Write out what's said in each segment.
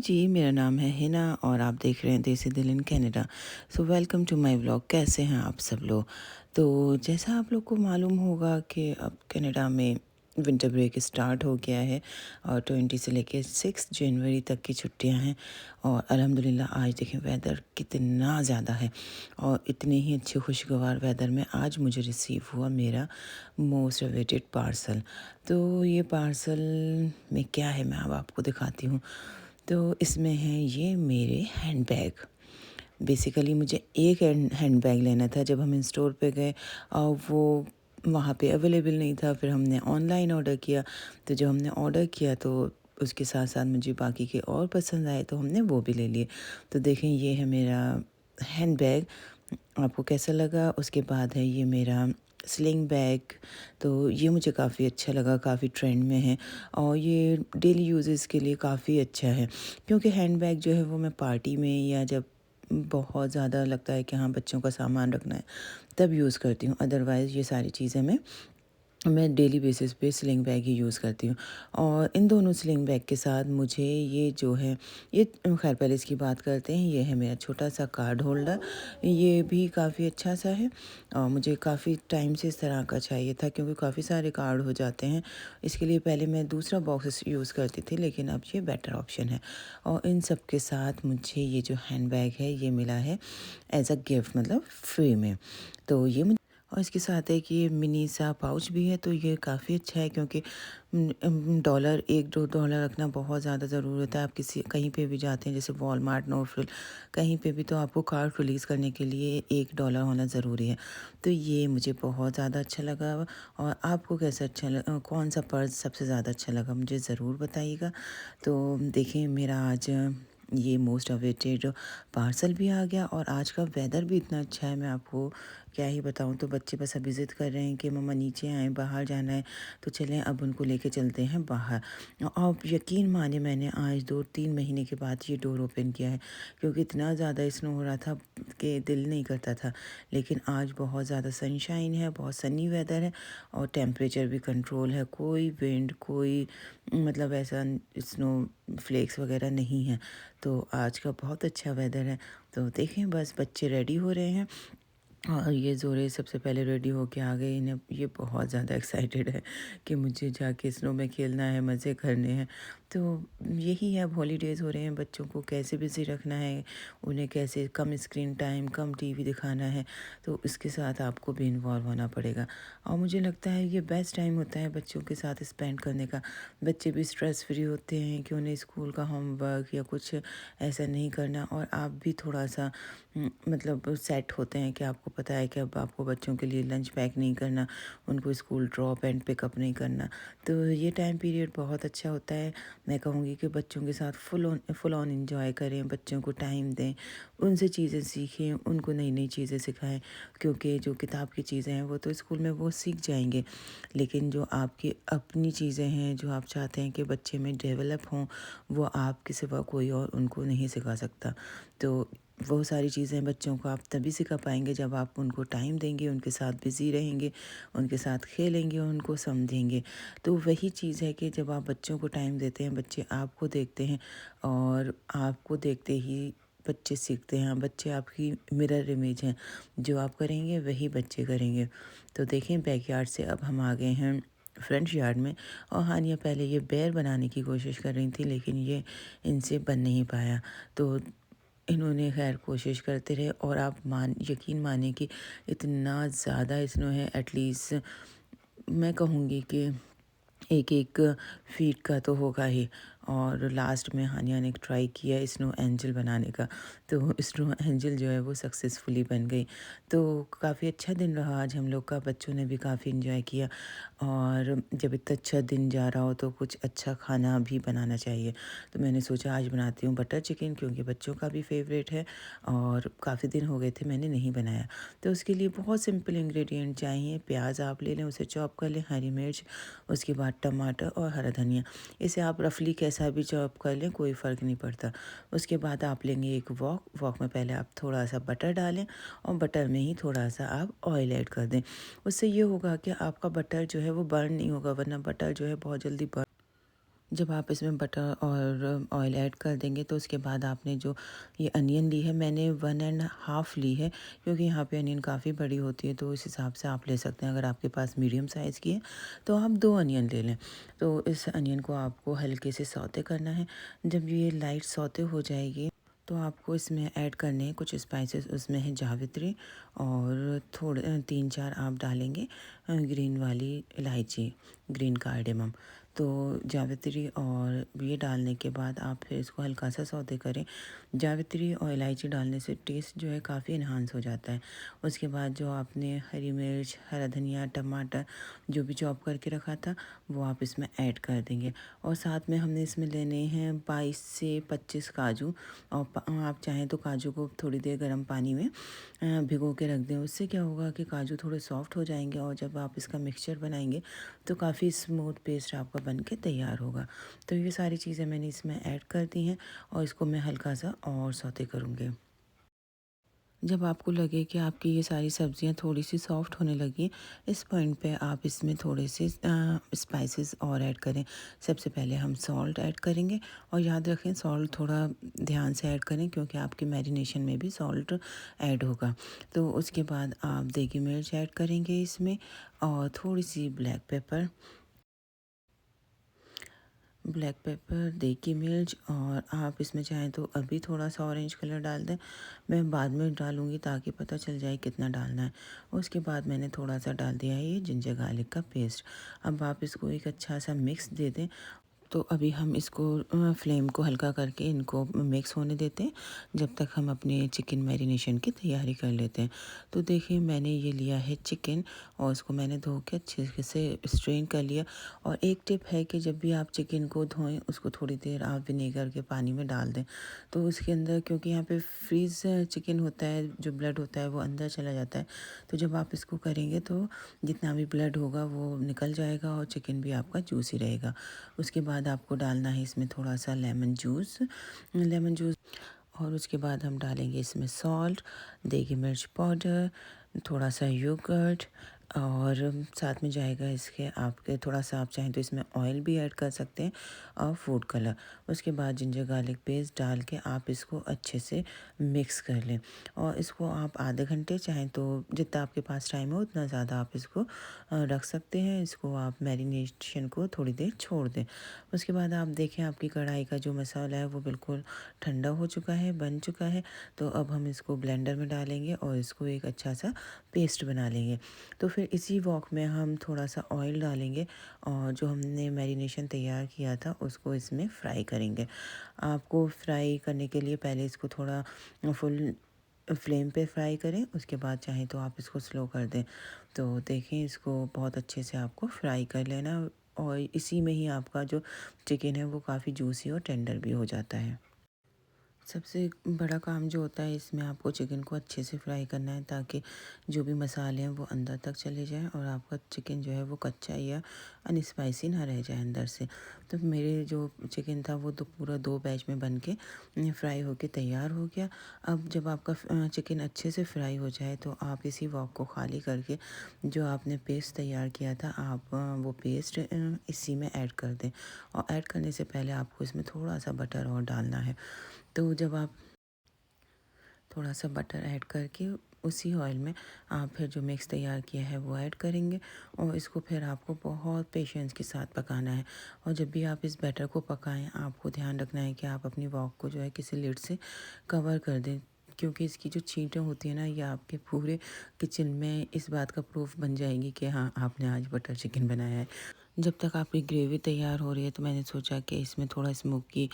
जी, मेरा नाम है हिना और आप देख रहे हैं देसी दिल in Canada. So welcome to my vlog. कैसे हैं आप सब लोग? तो जैसा आप लोग को मालूम होगा कि अब कनाडा में विंटर ब्रेक स्टार्ट हो गया है और 20 से लेके 6 जनवरी तक की छुट्टियां हैं। और अल्हम्दुलिल्लाह आज देखें वेदर कितना ज़्यादा है और इतने ही अच्छे खुशगवार वेदर में आज मुझे रिसीव हुआ मेरा मोस्ट अवेटेड पार्सल। तो ये पार्सल में क्या है मैं अब आपको दिखाती हूँ। तो इसमें है ये मेरे हैंडबैग। बेसिकली मुझे एक हैंडबैग लेना था। जब हम इन स्टोर पे गए और वो वहाँ पे अवेलेबल नहीं था, फिर हमने ऑनलाइन ऑर्डर किया। तो जब हमने ऑर्डर किया तो उसके साथ साथ मुझे बाकी के और पसंद आए तो हमने वो भी ले लिए। तो देखें ये है मेरा हैंडबैग। आपको कैसा लगा? उसके बाद है ये मेरा स्लिंग बैग। तो ये मुझे काफ़ी अच्छा लगा, काफ़ी ट्रेंड में है और ये डेली यूजेस के लिए काफ़ी अच्छा है। क्योंकि हैंडबैग जो है वो मैं पार्टी में या जब बहुत ज़्यादा लगता है कि हाँ बच्चों का सामान रखना है तब यूज़ करती हूँ। अदरवाइज़ ये सारी चीज़ें मैं डेली बेसिस पे स्लिंग बैग ही यूज़ करती हूँ। और इन दोनों स्लिंग बैग के साथ मुझे ये जो है ये खैर पहले इसकी बात करते हैं। ये है मेरा छोटा सा कार्ड होल्डर। ये भी काफ़ी अच्छा सा है और मुझे काफ़ी टाइम से इस तरह का चाहिए था क्योंकि काफ़ी सारे कार्ड हो जाते हैं। इसके लिए पहले मैं दूसरा बॉक्स यूज़ करती थी लेकिन अब ये बेटर ऑप्शन है। और इन सब के साथ मुझे ये जो हैंड बैग है ये मिला है एज अ गिफ्ट, मतलब फ्री में। तो ये और इसके साथ एक ये मिनी सा पाउच भी है। तो ये काफ़ी अच्छा है क्योंकि डॉलर 1-2 डॉलर रखना बहुत ज़्यादा ज़रूरी होता है। आप किसी कहीं पे भी जाते हैं जैसे वॉलमार्ट, नोरफ्रिल, कहीं पे भी तो आपको कार्ड रिलीज़ करने के लिए $1 होना ज़रूरी है। तो ये मुझे बहुत ज़्यादा अच्छा लगा। और आपको कैसा अच्छा कौन सा पर्स सबसे ज़्यादा अच्छा लगा मुझे ज़रूर बताइएगा। तो देखिए मेरा आज ये मोस्ट अवेटेड पार्सल भी आ गया और आज का वेदर भी इतना अच्छा है, मैं आपको क्या ही बताऊं। तो बच्चे बस अभी ज़िद कर रहे हैं कि मम्मा नीचे आए, बाहर जाना है। तो चलें अब उनको लेके चलते हैं बाहर। आप यकीन माने मैंने आज 2-3 महीने के बाद ये डोर ओपन किया है क्योंकि इतना ज़्यादा स्नो हो रहा था कि दिल नहीं करता था। लेकिन आज बहुत ज़्यादा सनशाइन है, बहुत सनी वेदर है और टेम्परेचर भी कंट्रोल है। कोई विंड, कोई मतलब ऐसा स्नो फ्लेक्स वगैरह नहीं है। तो आज का बहुत अच्छा वेदर है। तो देखें बस बच्चे रेडी हो रहे हैं और ये ज़ोरे सबसे पहले रेडी होके आ गए। इन्हें ये बहुत ज़्यादा एक्साइटेड है कि मुझे जाके स्नो में खेलना है, मज़े करने हैं। तो यही है, अब हॉलीडेज़ हो रहे हैं, बच्चों को कैसे बिज़ी रखना है, उन्हें कैसे कम स्क्रीन टाइम, कम टीवी दिखाना है। तो इसके साथ आपको भी इन्वॉल्व होना पड़ेगा। और मुझे लगता है ये बेस्ट टाइम होता है बच्चों के साथ स्पेंड करने का। बच्चे भी स्ट्रेस फ्री होते हैं कि उन्हें स्कूल का होमवर्क या कुछ ऐसा नहीं करना और आप भी थोड़ा सा मतलब सेट होते हैं कि आपको पता है कि अब आपको बच्चों के लिए लंच पैक नहीं करना, उनको स्कूल ड्रॉप एंड पिकअप नहीं करना। तो ये टाइम पीरियड बहुत अच्छा होता है। मैं कहूँगी कि बच्चों के साथ फुल ऑन एंजॉय करें, बच्चों को टाइम दें, उनसे चीज़ें सीखें, उनको नई नई चीज़ें सिखाएं। क्योंकि जो किताब की चीज़ें हैं वो तो स्कूल में वो सीख जाएंगे, लेकिन जो आपकी अपनी चीज़ें हैं जो आप चाहते हैं कि बच्चे में डेवलप हों, वो आपके सिवा कोई और उनको नहीं सिखा सकता। तो वो सारी चीज़ें बच्चों को आप तभी सिखा पाएंगे जब आप उनको टाइम देंगे, उनके साथ बिज़ी रहेंगे, उनके साथ खेलेंगे, उनको समझेंगे। तो वही चीज़ है कि जब आप बच्चों को टाइम देते हैं, बच्चे आपको देखते हैं और आपको देखते ही बच्चे सीखते हैं। बच्चे आपकी मिरर इमेज हैं, जो आप करेंगे वही बच्चे करेंगे। तो देखें बैकयार्ड से अब हम आ गए हैं फ्रंट यार्ड में। और हानिया पहले ये बेर बनाने की कोशिश कर रही थी लेकिन ये इनसे बन नहीं पाया। तो इन्होंने खैर कोशिश करते रहे और आप यकीन माने कि इतना ज़्यादा स्नो है, एटलीस्ट मैं कहूँगी कि एक एक फीट का तो होगा ही। और लास्ट में हानिया ने ट्राई किया स्नो एंजल बनाने का। तो स्नो एंजल जो है वो सक्सेसफुली बन गई। तो काफ़ी अच्छा दिन रहा आज हम लोग का, बच्चों ने भी काफ़ी इन्जॉय किया। और जब इतना अच्छा दिन जा रहा हो तो कुछ अच्छा खाना भी बनाना चाहिए। तो मैंने सोचा आज बनाती हूँ बटर चिकन क्योंकि बच्चों का भी फेवरेट है और काफ़ी दिन हो गए थे मैंने नहीं बनाया। तो उसके लिए बहुत सिंपल इंग्रेडिएंट चाहिए। प्याज आप ले लें, उसे चॉप कर लें, हरी मिर्च, उसके बाद टमाटर और हरा धनिया। इसे आप रफली कैसा भी चॉप कर लें, कोई फ़र्क नहीं पड़ता। उसके बाद आप लेंगे एक वॉक में पहले आप थोड़ा सा बटर डालें और बटर में ही थोड़ा सा आप ऑयल ऐड कर दें। उससे ये होगा कि आपका बटर जो है वो बर्न नहीं होगा, वरना बटर जो है बहुत जल्दी जब आप इसमें बटर और ऑयल ऐड कर देंगे तो उसके बाद आपने जो ये अनियन ली है, मैंने 1.5 ली है, क्योंकि यहाँ पे अनियन काफ़ी बड़ी होती है तो इस हिसाब से आप ले सकते हैं। अगर आपके पास मीडियम साइज़ की है तो आप 2 अनियन ले लें। तो इस अनियन को आपको हल्के से सौते करना है। जब ये लाइट सौते हो जाएगी तो आपको इसमें ऐड करने हैं कुछ स्पाइसेस। उसमें है जावित्री और थोड़े 3-4 आप डालेंगे ग्रीन वाली इलायची, ग्रीन कार्डेमम। तो जावित्री और ये डालने के बाद आप फिर इसको हल्का सा सौते करें। जावित्री और इलायची डालने से टेस्ट जो है काफ़ी इन्हांस हो जाता है। उसके बाद जो आपने हरी मिर्च, हरा धनिया, टमाटर जो भी चॉप करके रखा था वो आप इसमें ऐड कर देंगे। और साथ में हमने इसमें लेने हैं 22 से 25 काजू। और आप चाहें तो काजू को थोड़ी देर गर्म पानी में भिगो के रख दें। उससे क्या होगा कि काजू थोड़े सॉफ्ट हो जाएंगे और जब आप इसका मिक्सचर बनाएंगे तो काफ़ी स्मूथ पेस्ट आपका बन के तैयार होगा। तो ये सारी चीज़ें मैंने इसमें ऐड कर दी हैं और इसको मैं हल्का सा और सौते करूँगी। जब आपको लगे कि आपकी ये सारी सब्जियां थोड़ी सी सॉफ्ट होने लगी, इस पॉइंट पे आप इसमें थोड़े से स्पाइसेस और ऐड करें। सबसे पहले हम सॉल्ट ऐड करेंगे और याद रखें सॉल्ट थोड़ा ध्यान से ऐड करें, क्योंकि आपकी मैरिनेशन में भी सॉल्ट ऐड होगा। तो उसके बाद आप देगी मिर्च ऐड करेंगे इसमें और थोड़ी सी ब्लैक पेपर, देगी मिर्च। और आप इसमें चाहें तो अभी थोड़ा सा ऑरेंज कलर डाल दें, मैं बाद में डालूँगी ताकि पता चल जाए कितना डालना है। उसके बाद मैंने थोड़ा सा डाल दिया है ये जिंजर गार्लिक का पेस्ट। अब आप इसको एक अच्छा सा मिक्स दे दें। तो अभी हम इसको फ्लेम को हल्का करके इनको मिक्स होने देते हैं जब तक हम अपने चिकन मैरिनेशन की तैयारी कर लेते हैं। तो देखिए मैंने ये लिया है चिकन और इसको मैंने धो के अच्छे से स्ट्रेन कर लिया। और एक टिप है कि जब भी आप चिकन को धोएं उसको थोड़ी देर आप विनेगर के पानी में डाल दें, तो उसके अंदर, क्योंकि यहाँ पे फ्रीज़ चिकन होता है, जो ब्लड होता है वो अंदर चला जाता है। तो जब आप इसको करेंगे तो जितना भी ब्लड होगा वो निकल जाएगा और चिकन भी आपका जूसी रहेगा। उसके बाद आपको डालना है इसमें थोड़ा सा लेमन जूस। और उसके बाद हम डालेंगे इसमें सॉल्ट, देगी मिर्च पाउडर, थोड़ा सा योगर्ट और साथ में जाएगा इसके आपके थोड़ा सा, आप चाहें तो इसमें ऑयल भी ऐड कर सकते हैं और फूड कलर। उसके बाद जिंजर गार्लिक पेस्ट डाल के आप इसको अच्छे से मिक्स कर लें। और इसको आप आधे घंटे, चाहें तो जितना आपके पास टाइम हो उतना ज़्यादा आप इसको रख सकते हैं। इसको आप मैरिनेशन को थोड़ी देर छोड़ दें। उसके बाद आप देखें आपकी कढ़ाई का जो मसाला है वो बिल्कुल ठंडा हो चुका है, बन चुका है। तो अब हम इसको ब्लेंडर में डालेंगे और इसको एक अच्छा सा पेस्ट बना लेंगे। तो फिर इसी वॉक में हम थोड़ा सा ऑयल डालेंगे और जो हमने मैरिनेशन तैयार किया था उसको इसमें फ्राई करेंगे। आपको फ्राई करने के लिए पहले इसको थोड़ा फुल फ्लेम पे फ्राई करें, उसके बाद चाहें तो आप इसको स्लो कर दें। तो देखें इसको बहुत अच्छे से आपको फ्राई कर लेना और इसी में ही आपका जो चिकन है वो काफ़ी जूसी और टेंडर भी हो जाता है। सबसे बड़ा काम जो होता है इसमें आपको चिकन को अच्छे से फ्राई करना है ताकि जो भी मसाले हैं वो अंदर तक चले जाएं और आपका चिकन जो है वो कच्चा या अनस्पाइसी ना रह जाए अंदर से। तो मेरे जो चिकन था वो तो पूरा 2 बैच में बन के फ्राई होके तैयार हो गया। अब जब आपका चिकन अच्छे से फ्राई हो जाए तो आप इसी वॉक को खाली करके जो आपने पेस्ट तैयार किया था आप वो पेस्ट इसी में ऐड कर दें। और ऐड करने से पहले आपको इसमें थोड़ा सा बटर और डालना है। तो जब आप थोड़ा सा बटर ऐड करके उसी ऑयल में आप फिर जो मिक्स तैयार किया है वो ऐड करेंगे और इसको फिर आपको बहुत पेशेंस के साथ पकाना है। और जब भी आप इस बैटर को पकाएं आपको ध्यान रखना है कि आप अपनी वॉक को जो है किसी लिड से कवर कर दें, क्योंकि इसकी जो छींटें होती हैं ना ये आपके पूरे किचन में इस बात का प्रूफ बन जाएगी कि हाँ आपने आज बटर चिकन बनाया है। जब तक आपकी ग्रेवी तैयार हो रही है तो मैंने सोचा कि इसमें थोड़ा स्मोकी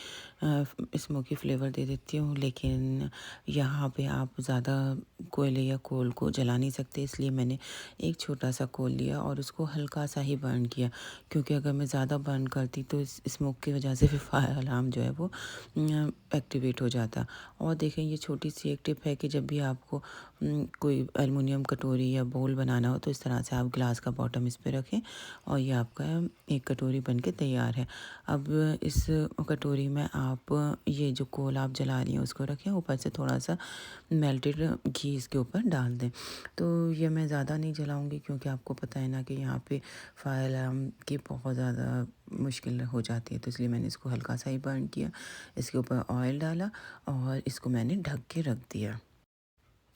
फ्लेवर दे देती हूँ, लेकिन यहाँ पे आप ज़्यादा कोयले या कोल को जला नहीं सकते, इसलिए मैंने एक छोटा सा कोल लिया और उसको हल्का सा ही बर्न किया, क्योंकि अगर मैं ज़्यादा बर्न करती तो इस स्मोक की वजह से फिर फायर अलार्म जो है वो एक्टिवेट हो जाता। और देखें ये छोटी सी एक टिप है कि जब भी आपको कोई एलुमिनियम कटोरी या बोल बनाना हो तो इस तरह से आप ग्लास का बॉटम इस पर रखें और ये आपका एक कटोरी बन के तैयार है। अब इस कटोरी में आप ये जो कोल आप जला रही हैं उसको रखें, ऊपर से थोड़ा सा मेल्टेड घी इसके ऊपर डाल दें। तो ये मैं ज़्यादा नहीं जलाऊंगी क्योंकि आपको पता है ना कि यहाँ पे फायर अलार्म की बहुत ज़्यादा मुश्किल हो जाती है, तो इसलिए मैंने इसको हल्का सा ही बर्न किया। इसके ऊपर ऑयल डाला और इसको मैंने ढक के रख दिया।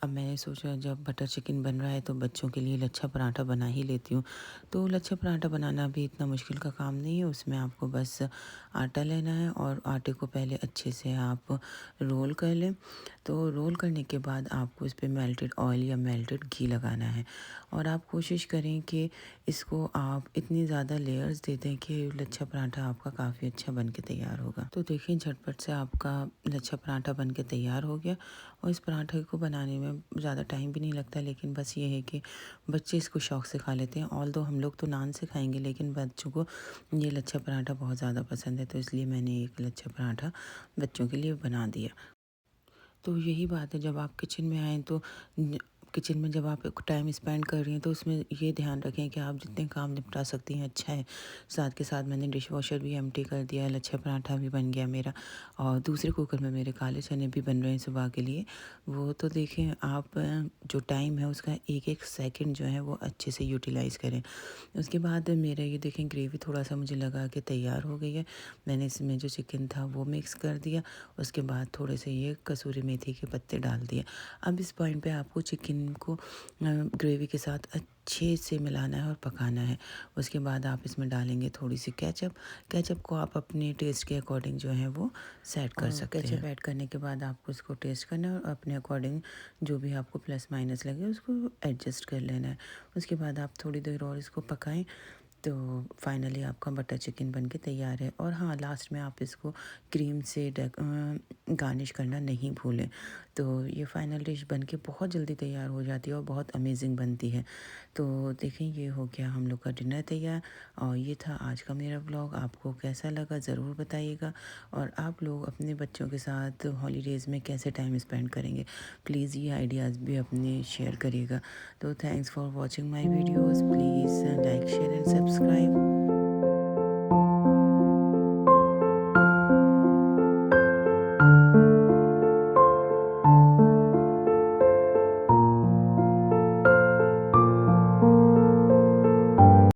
अब मैंने सोचा जब बटर चिकन बन रहा है तो बच्चों के लिए लच्छा पराठा बना ही लेती हूँ। तो लच्छा पराठा बनाना भी इतना मुश्किल का काम नहीं है, उसमें आपको बस आटा लेना है और आटे को पहले अच्छे से आप रोल कर लें। तो रोल करने के बाद आपको इस पे मेल्टेड ऑयल या मेल्टेड घी लगाना है और आप कोशिश करें कि इसको आप इतनी ज़्यादा लेयर्स दे दें कि लच्छा पराठा आपका काफ़ी अच्छा बन के तैयार होगा। तो देखिए झटपट से आपका लच्छा पराठा बन के तैयार हो गया और इस पराठे को बनाने में ज़्यादा टाइम भी नहीं लगता, लेकिन बस ये है कि बच्चे इसको शौक़ से खा लेते हैं। ऑल्दो हम लोग तो नान से खाएंगे, लेकिन बच्चों को ये लच्छा पराठा बहुत ज़्यादा पसंद है, तो इसलिए मैंने एक लच्छा पराठा बच्चों के लिए बना दिया। तो यही बात है, जब आप किचन में आएँ तो किचन में जब आप टाइम स्पेंड कर रही हैं तो उसमें ये ध्यान रखें कि आप जितने काम निपटा सकती हैं अच्छा है। साथ के साथ मैंने डिश वॉशर भी एम्प्टी कर दिया, लच्छा पराठा भी बन गया मेरा और दूसरे कुकर में मेरे काले चने भी बन रहे हैं सुबह के लिए। वो तो देखें आप जो टाइम है उसका एक एक सेकंड जो है वो अच्छे से यूटिलाइज़ करें। उसके बाद मेरा ये देखें ग्रेवी थोड़ा सा मुझे लगा कि तैयार हो गई है। मैंने इसमें जो चिकन था वो मिक्स कर दिया, उसके बाद थोड़े से ये कसूरी मेथी के पत्ते डाल दिए। अब इस पॉइंट पे आपको चिकन को ग्रेवी के साथ अच्छे से मिलाना है और पकाना है। उसके बाद आप इसमें डालेंगे थोड़ी सी केचप। केचप को आप अपने टेस्ट के अकॉर्डिंग जो है वो सेट कर सकते हैं। केचप ऐड करने के बाद आपको इसको टेस्ट करना है और अपने अकॉर्डिंग जो भी आपको प्लस माइनस लगे उसको एडजस्ट कर लेना है। उसके बाद आप थोड़ी देर और इसको पकाएं तो फाइनली आपका बटर चिकन बन के तैयार है। और हाँ, लास्ट में आप इसको क्रीम से गार्निश करना नहीं भूलें। तो ये फाइनल डिश बन के बहुत जल्दी तैयार हो जाती है और बहुत अमेजिंग बनती है। तो देखें ये हो गया हम लोग का डिनर तैयार और ये था आज का मेरा व्लॉग। आपको कैसा लगा ज़रूर बताइएगा और आप लोग अपने बच्चों के साथ हॉलीडेज़ में कैसे टाइम स्पेंड करेंगे, प्लीज़ ये आइडियाज़ भी अपने शेयर करिएगा। तो thanks for watching my videos, please like share and subscribe.